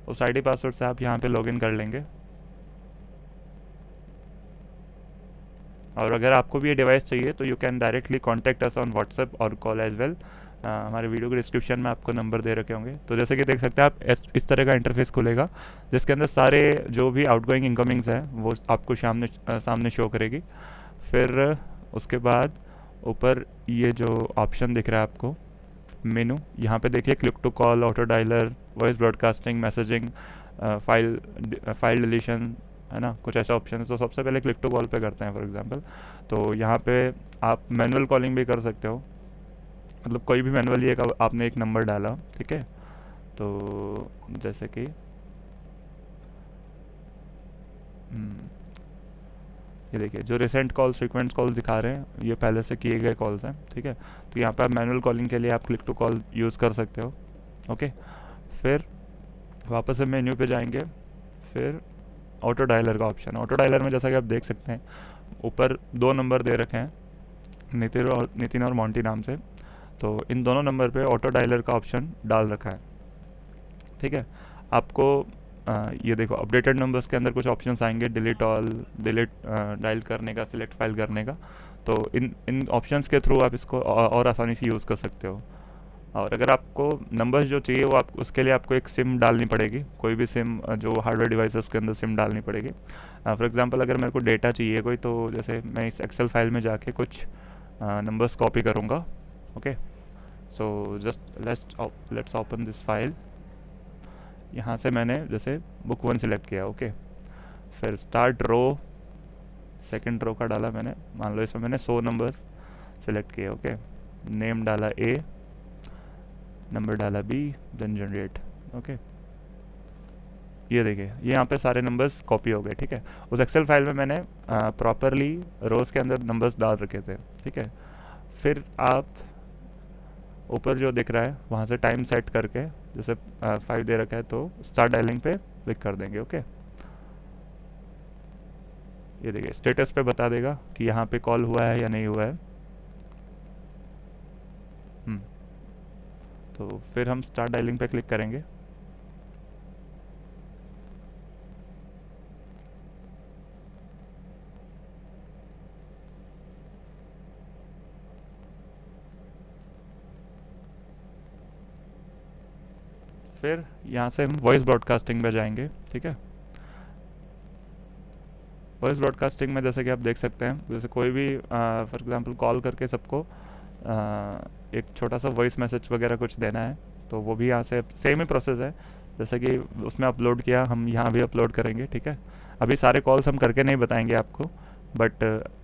उस ID password से आप यहाँ पे लॉगिन कर लेंगे। और अगर आपको भी ये डिवाइस चाहिए तो you can directly contact us on WhatsApp और कॉल एज वेल। हमारे वीडियो के डिस्क्रिप्शन में आपको नंबर दे रखे होंगे। तो जैसे कि देख सकते हैं आप, इस तरह का इंटरफेस खुलेगा जिसके अंदर सारे जो भी आउटगोइंग इनकमिंग्स हैं वो आपको सामने शो करेगी। फिर उसके बाद ऊपर ये जो ऑप्शन दिख रहा है आपको मेनू, यहाँ पे देखिए click to call, auto dialer, voice broadcasting, messaging, file deletion, है ना, कुछ ऐसा ऑप्शन है। तो सबसे पहले क्लिक टू कॉल पे करते हैं फॉर एग्जांपल। तो यहाँ पे आप मैनुअल कॉलिंग भी कर सकते हो, मतलब कोई भी मैनुअली एक आपने एक नंबर डाला, ठीक है। तो जैसे कि ये देखिए जो रिसेंट कॉल्स, फ्रीक्वेंट कॉल्स दिखा रहे हैं ये पहले से किए गए कॉल्स हैं, ठीक है। तो यहाँ पे आप मैनुअल कॉलिंग के लिए आप क्लिक टू कॉल यूज़ कर सकते हो, ओके। फिर वापस से मेन्यू पे जाएंगे, फिर ऑटो डायलर का ऑप्शन। ऑटो डायलर में जैसा कि आप देख सकते हैं ऊपर 2 नंबर दे रखे हैं, नितिन और मोंटी नाम से। तो इन दोनों नंबर पे ऑटो डायलर का ऑप्शन डाल रखा है, ठीक है। आपको ये देखो अपडेटेड नंबर्स के अंदर कुछ ऑप्शंस आएंगे, डिलीट ऑल, डिलीट डायल करने का, सिलेक्ट फाइल करने का। तो इन ऑप्शंस के थ्रू आप इसको और आसानी से यूज़ कर सकते हो। और अगर आपको नंबर्स जो चाहिए वो आप उसके लिए आपको एक सिम डालनी पड़ेगी, कोई भी सिम जो हार्डवेयर डिवाइस है उसके अंदर सिम डालनी पड़ेगी। फॉर एग्जांपल अगर मेरे को डेटा चाहिए कोई, तो जैसे मैं इस एक्सेल फाइल में जाके कुछ नंबर्स कॉपी करूँगा, okay. So just let's open this file. यहाँ से मैंने जैसे बुक 1 सिलेक्ट किया, ओके। फिर स्टार्ट रो, सेकंड रो का डाला मैंने, मान लो इसमें मैंने 100 नंबर्स सिलेक्ट किए, ओके। नेम डाला ए, नंबर डाला बी, देन जनरेट, ओके। ये देखिए ये यहाँ पे सारे नंबर्स कॉपी हो गए, ठीक है। उस एक्सेल फाइल में मैंने प्रॉपरली रोज़ के अंदर नंबर्स डाल रखे थे, ठीक है। फिर आप ऊपर जो दिख रहा है वहाँ से टाइम सेट करके, जैसे 5 दे रखा है तो स्टार्ट डायलिंग पे क्लिक कर देंगे, ओके। ये देखिए स्टेटस पे बता देगा कि यहाँ पे कॉल हुआ है या नहीं हुआ है। तो फिर हम स्टार्ट डायलिंग पे क्लिक करेंगे। फिर यहाँ से हम वॉइस ब्रॉडकास्टिंग पे जाएंगे, ठीक है। वॉइस ब्रॉडकास्टिंग में जैसे कि आप देख सकते हैं, जैसे कोई भी फॉर एग्जांपल कॉल करके सबको एक छोटा सा वॉइस मैसेज वगैरह कुछ देना है, तो वो भी यहाँ से सेम ही प्रोसेस है जैसे कि उसमें अपलोड किया, हम यहाँ भी अपलोड करेंगे, ठीक है। अभी सारे कॉल्स हम करके नहीं बताएंगे आपको, बट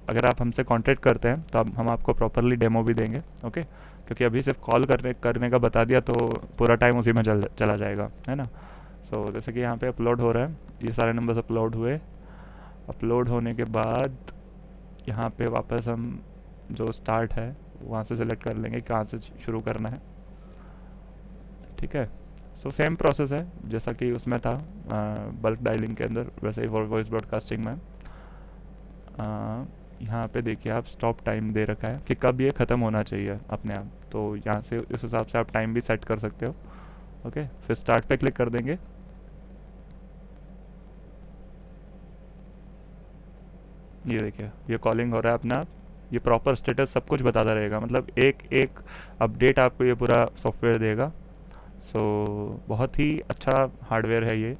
अगर आप हमसे कांटेक्ट करते हैं तो हम आपको प्रॉपरली डेमो भी देंगे, ओके। क्योंकि अभी सिर्फ कॉल करने का बता दिया तो पूरा टाइम उसी में चला जाएगा, है ना। सो जैसे कि यहाँ पे अपलोड हो रहा है, ये सारे नंबर्स अपलोड हुए। अपलोड होने के बाद यहाँ पे वापस हम जो स्टार्ट है वहाँ से सिलेक्ट कर लेंगे कहाँ से शुरू करना है, ठीक है। सो सेम प्रोसेस है जैसा कि उसमें था बल्क डायलिंग के अंदर, वैसे ही वॉइस ब्रॉडकास्टिंग में। यहाँ पे देखिए आप स्टॉप टाइम दे रखा है कि कब ये ख़त्म होना चाहिए अपने आप, तो यहाँ से इस हिसाब से आप टाइम भी सेट कर सकते हो, ओके। फिर स्टार्ट पे क्लिक कर देंगे। ये देखिए ये कॉलिंग हो रहा है अपना आप, ये प्रॉपर स्टेटस सब कुछ बताता रहेगा, मतलब एक एक अपडेट आपको ये पूरा सॉफ्टवेयर देगा। सो बहुत ही अच्छा हार्डवेयर है ये,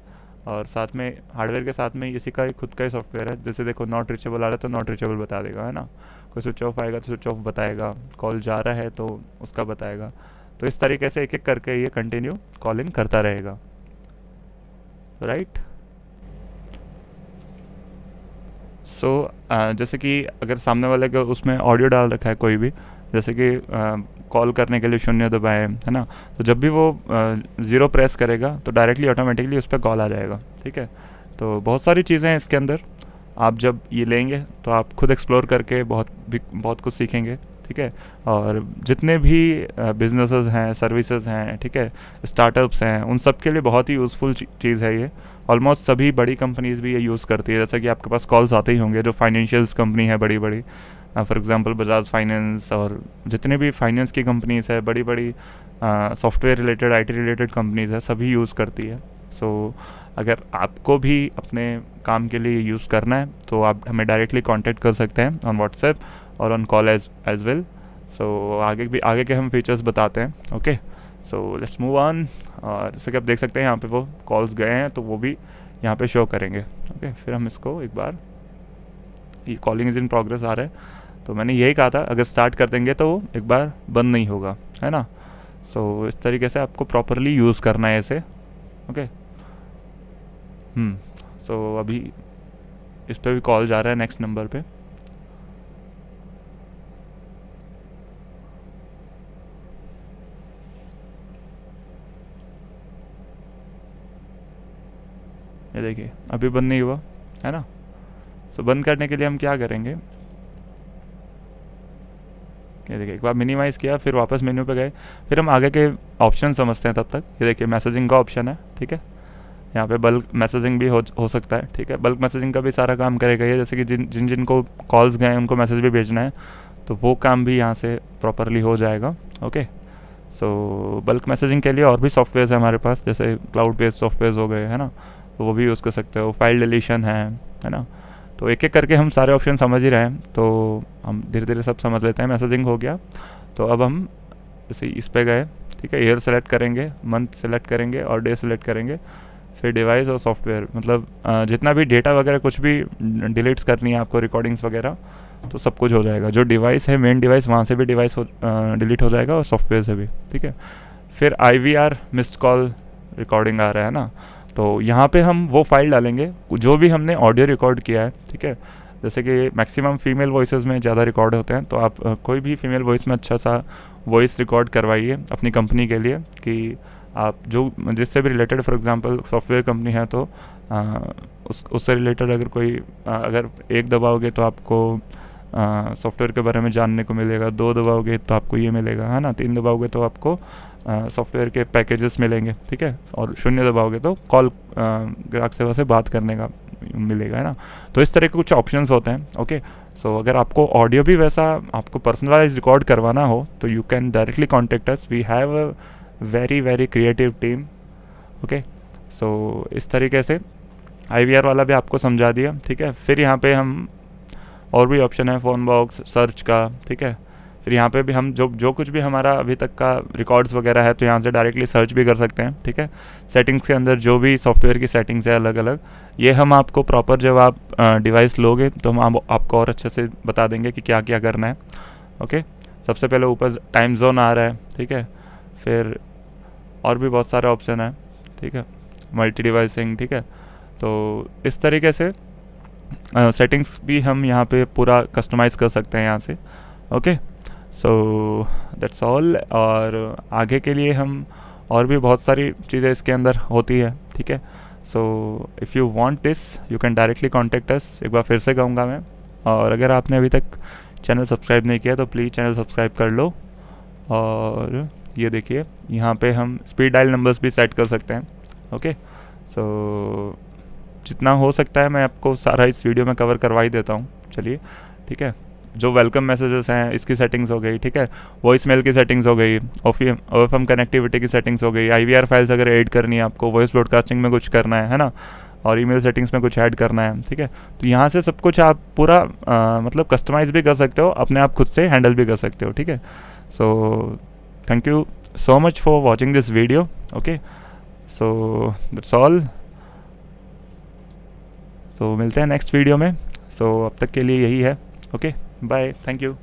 और साथ में हार्डवेयर के साथ में इसी का एक खुद का ही सॉफ्टवेयर है। जैसे देखो नॉट रीचेबल आ रहा है तो नॉट रीचेबल बता देगा, है ना। कोई स्विच ऑफ आएगा तो स्विच ऑफ बताएगा, कॉल जा रहा है तो उसका बताएगा। तो इस तरीके से एक एक करके ये कंटिन्यू कॉलिंग करता रहेगा, राइट। सो जैसे कि अगर सामने वाले का उसमें ऑडियो डाल रखा है कोई भी, जैसे कि कॉल करने के लिए 0 दबाए, है ना, तो जब भी वो 0 प्रेस करेगा तो डायरेक्टली ऑटोमेटिकली उस पर कॉल आ जाएगा, ठीक है। तो बहुत सारी चीज़ें हैं इसके अंदर, आप जब ये लेंगे तो आप खुद एक्सप्लोर करके बहुत कुछ सीखेंगे, ठीक है। और जितने भी बिजनेसेस हैं, सर्विसेज हैं, ठीक है, स्टार्टअप्स हैं, उन सब के लिए बहुत ही यूज़फुल चीज़ है ये। ऑलमोस्ट सभी बड़ी कंपनीज़ भी ये यूज़ करती है, जैसे कि आपके पास कॉल्स आते ही होंगे जो फाइनेंशियल्स कंपनी है बड़ी बड़ी, फॉर एग्जांपल बजाज फाइनेंस और जितने भी फाइनेंस की कंपनीज है, बड़ी बड़ी software related, IT related companies है, सभी यूज़ करती है। सो अगर आपको भी अपने काम के लिए यूज़ करना है तो आप हमें डायरेक्टली कांटेक्ट कर सकते हैं ऑन व्हाट्सएप और ऑन कॉल एज वेल। सो आगे के हम फीचर्स बताते हैं। Okay, so let's move on. और जैसे कि आप देख सकते हैं यहाँ पे वो कॉल्स गए हैं तो वो भी यहाँ पे शो करेंगे। ओके, फिर हम इसको एक बार, ये कॉलिंग इज़ इन प्रोग्रेस आ रहा है, तो मैंने यही कहा था अगर स्टार्ट कर देंगे तो वो एक बार बंद नहीं होगा, है ना। सो इस तरीके से आपको प्रॉपरली यूज़ करना है इसे। ओके, सो अभी इस पर भी कॉल जा रहा है नेक्स्ट नंबर पे। ये देखिए अभी बंद नहीं हुआ, है ना। सो बंद करने के लिए हम क्या करेंगे, ये देखिए एक बार मिनिमाइज़ किया, फिर वापस मेन्यू पे गए, फिर हम आगे के ऑप्शन समझते हैं तब तक। ये देखिए मैसेजिंग का ऑप्शन है, ठीक है। यहाँ पे बल्क मैसेजिंग भी हो सकता है, ठीक है। बल्क मैसेजिंग का भी सारा काम करेगा ये, जैसे कि जिन को कॉल्स गए उनको मैसेज भी भेजना है तो वो काम भी यहाँ से प्रॉपरली हो जाएगा। ओके, सो बल्क मैसेजिंग के लिए और भी सॉफ्टवेयर है हमारे पास, जैसे क्लाउड बेस्ड सॉफ्टवेयर हो गए, है ना, तो वो भी यूज़ कर सकते हो। फाइल डिलीशन है ना। तो एक एक करके हम सारे ऑप्शन समझ ही रहे हैं, तो हम धीरे धीरे सब समझ लेते हैं। मैसेजिंग हो गया, तो अब हम जैसे इस पे गए, ठीक है, ईयर सेलेक्ट करेंगे, मंथ सेलेक्ट करेंगे और डे सेलेक्ट करेंगे, फिर डिवाइस और सॉफ्टवेयर, मतलब जितना भी डेटा वगैरह कुछ भी डिलीट्स करनी है आपको, रिकॉर्डिंग्स वगैरह, तो सब कुछ हो जाएगा। जो डिवाइस है मेन डिवाइस, वहाँ से भी डिवाइस डिलीट हो जाएगा और सॉफ्टवेयर से भी, ठीक है। फिर IVR मिस्ड कॉल रिकॉर्डिंग आ रहा है ना, तो यहाँ पे हम वो फाइल डालेंगे जो भी हमने ऑडियो रिकॉर्ड किया है, ठीक है। जैसे कि मैक्सिमम फीमेल वॉइसेस में ज़्यादा रिकॉर्ड होते हैं, तो आप कोई भी फीमेल वॉइस में अच्छा सा वॉइस रिकॉर्ड करवाइए अपनी कंपनी के लिए, कि आप जो जिससे भी related, for example software company है तो उससे रिलेटेड अगर कोई अगर एक दबाओगे तो आपको सॉफ्टवेयर के बारे में जानने को मिलेगा, 2 दबाओगे तो आपको ये मिलेगा, है ना, 3 दबाओगे तो आपको सॉफ्टवेयर के पैकेजेस मिलेंगे, ठीक है, और 0 दबाओगे तो कॉल ग्राहक सेवा से बात करने का मिलेगा, है ना। तो इस तरह के कुछ ऑप्शंस होते हैं। ओके, सो अगर आपको ऑडियो भी वैसा आपको पर्सनलाइज रिकॉर्ड करवाना हो तो you can directly contact us, we have a very creative team. Okay, so इस तरीके से IVR वाला भी आपको समझा दिया, ठीक है। फिर यहाँ पे हम और भी ऑप्शन है, फ़ोन बॉक्स, सर्च का, ठीक है। फिर यहाँ पे भी हम जो कुछ भी हमारा अभी तक का रिकॉर्ड्स वगैरह है तो यहाँ से डायरेक्टली सर्च भी कर सकते हैं, ठीक है। सेटिंग्स के अंदर जो भी सॉफ्टवेयर की सेटिंग्स है अलग अलग, ये हम आपको प्रॉपर जब आप डिवाइस लोगे तो हम आपको और अच्छे से बता देंगे कि क्या क्या करना है। ओके, सबसे पहले ऊपर टाइम जोन आ रहा है, ठीक है। फिर और भी बहुत सारे ऑप्शन है, ठीक है, मल्टी डिवाइसिंग, ठीक है। तो इस तरीके से सेटिंग्स भी हम यहाँ पे पूरा कस्टमाइज़ कर सकते हैं यहाँ से। Okay, so that's all. और आगे के लिए हम और भी बहुत सारी चीज़ें इसके अंदर होती है, ठीक है। So if you want this you can directly contact अस, एक बार फिर से कहूँगा मैं। और अगर आपने अभी तक चैनल सब्सक्राइब नहीं किया तो प्लीज़ चैनल सब्सक्राइब कर लो। और ये देखिए यहाँ पे हम स्पीड डायल नंबर्स भी सेट कर सकते हैं। ओके, सो जितना हो सकता है मैं आपको सारा इस वीडियो में कवर करवा ही देता हूँ, चलिए, ठीक है। जो वेलकम मैसेजेस हैं इसकी सेटिंग्स हो गई, ठीक है, वॉइस मेल की सेटिंग्स हो गई, OFM कनेक्टिविटी की सेटिंग्स हो गई, IVR फाइल्स अगर ऐड करनी है आपको, वॉइस ब्रॉडकास्टिंग में कुछ करना है ना, और ईमेल सेटिंग्स में कुछ ऐड करना है, ठीक है। तो यहाँ से सब कुछ आप पूरा मतलब कस्टमाइज़ भी कर सकते हो, अपने आप खुद से हैंडल भी कर सकते हो, ठीक है। So thank you so much for watching this video. Okay, so that's all. तो मिलते हैं नेक्स्ट वीडियो में। सो अब तक के लिए यही है। Okay, bye, thank you.